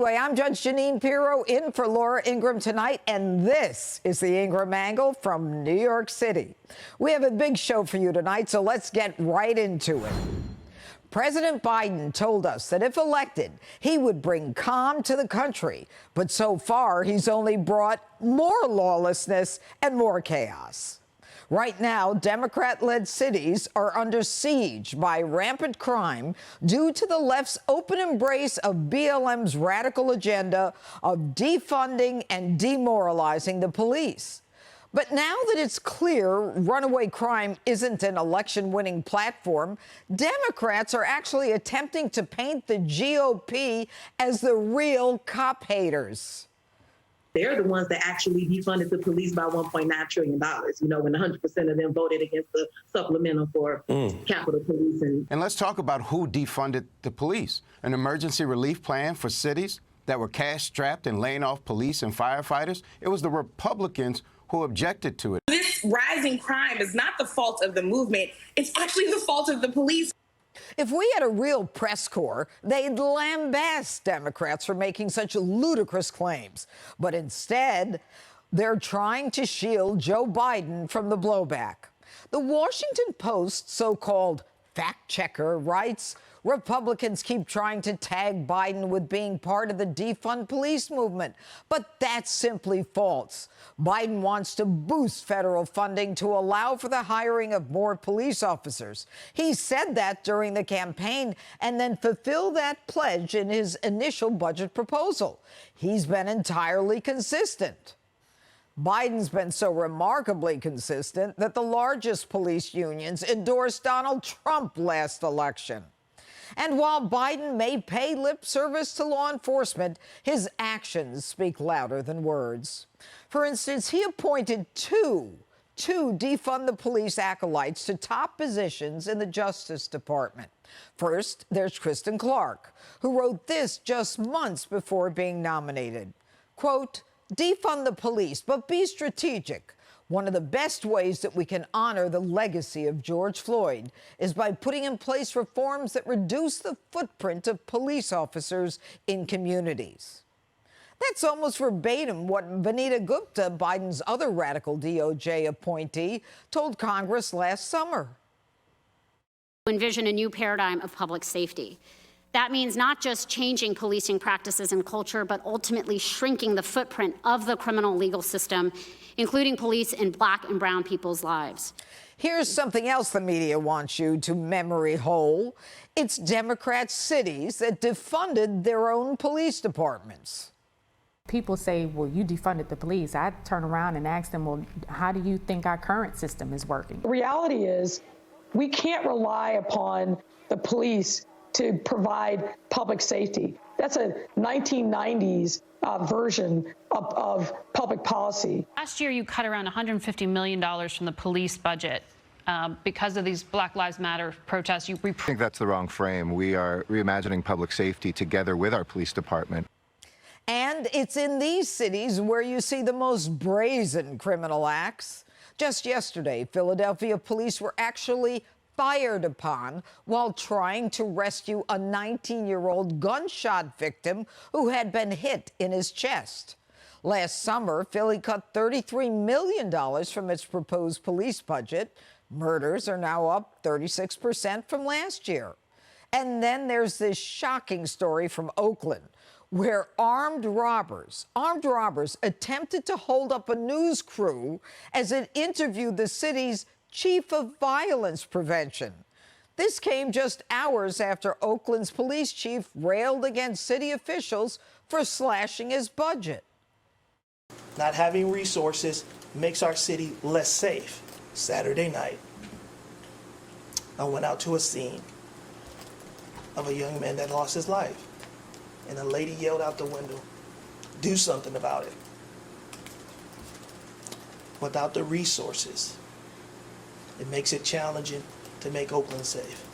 Anyway, I'm Judge Jeanine Pirro in for Laura Ingraham tonight, and this is the Ingraham Angle from New York City. We have a big show for you tonight, so let's get right into it. President Biden told us that if elected, he would bring calm to the country, but so far he's only brought more lawlessness and more chaos. Right now, Democrat-led cities are under siege by rampant crime due to the left's open embrace of BLM's radical agenda of defunding and demoralizing the police. But now that it's clear runaway crime isn't an election-winning platform, Democrats are actually attempting to paint the GOP as the real cop haters. They're the ones that actually defunded the police by $1.9 trillion, when 100% of them voted against the supplemental for Capitol Police. And let's talk about who defunded the police. An emergency relief plan for cities that were cash-strapped and laying off police and firefighters. It was the Republicans who objected to it. This rising crime is not the fault of the movement. It's actually the fault of the police. If we had a real press corps, they'd lambaste Democrats for making such ludicrous claims. But instead, they're trying to shield Joe Biden from the blowback. The Washington Post, so-called fact checker, writes, Republicans keep trying to tag Biden with being part of the defund police movement, but that's simply false. Biden wants to boost federal funding to allow for the hiring of more police officers. He said that during the campaign and then fulfilled that pledge in his initial budget proposal. He's been entirely consistent. Biden's been so remarkably consistent that the largest police unions endorsed Donald Trump last election. And while Biden may pay lip service to law enforcement, his actions speak louder than words. For instance, he appointed two defund the police acolytes to top positions in the Justice Department. First, there's Kristen Clarke, who wrote this just months before being nominated. Quote, defund the police, but be strategic. One of the best ways that we can honor the legacy of George Floyd is by putting in place reforms that reduce the footprint of police officers in communities. That's almost verbatim what Vanita Gupta, Biden's other radical DOJ appointee, told Congress last summer. Envision a new paradigm of public safety. That means not just changing policing practices and culture, but ultimately shrinking the footprint of the criminal legal system, including police in Black and brown people's lives. Here's something else the media wants you to memory hole. It's Democrat cities that defunded their own police departments. People say, well, you defunded the police. I turn around and ask them, well, how do you think our current system is working? The reality is we can't rely upon the police to provide public safety. That's a 1990s version of public policy. Last year, you cut around $150 million from the police budget because of these Black Lives Matter protests. I think that's the wrong frame. We are reimagining public safety together with our police department. And it's in these cities where you see the most brazen criminal acts. Just yesterday, Philadelphia police were actually fired upon while trying to rescue a 19-year-old gunshot victim who had been hit in his chest. Last summer, Philly cut $33 million from its proposed police budget. Murders are now up 36% from last year. And then there's this shocking story from Oakland, where armed robbers attempted to hold up a news crew as it interviewed the city's chief of violence prevention. This came just hours after Oakland's police chief railed against city officials for slashing his budget. Not having resources makes our city less safe. Saturday night, I went out to a scene of a young man that lost his life, and a lady yelled out the window, "Do something about it." Without the resources, it makes it challenging to make Oakland safe.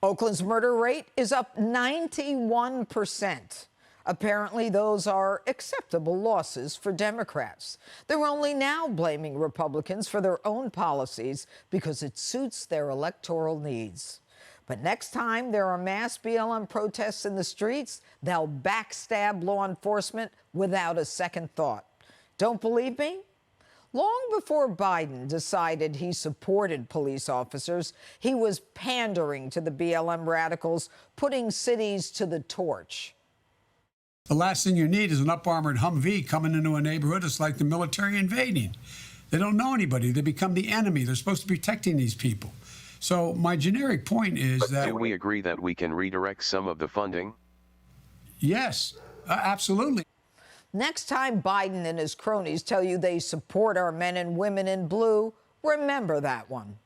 Oakland's murder rate is up 91%. Apparently, those are acceptable losses for Democrats. They're only now blaming Republicans for their own policies because it suits their electoral needs. But next time there are mass BLM protests in the streets, they'll backstab law enforcement without a second thought. Don't believe me? Long before Biden decided he supported police officers, he was pandering to the BLM radicals, putting cities to the torch. The last thing you need is an up-armored Humvee coming into a neighborhood. It's like the military invading. They don't know anybody. They become the enemy. They're supposed to be protecting these people. So my generic point is that... Do we agree that we can redirect some of the funding? Yes, absolutely. Next time Biden and his cronies tell you they support our men and women in blue, remember that one.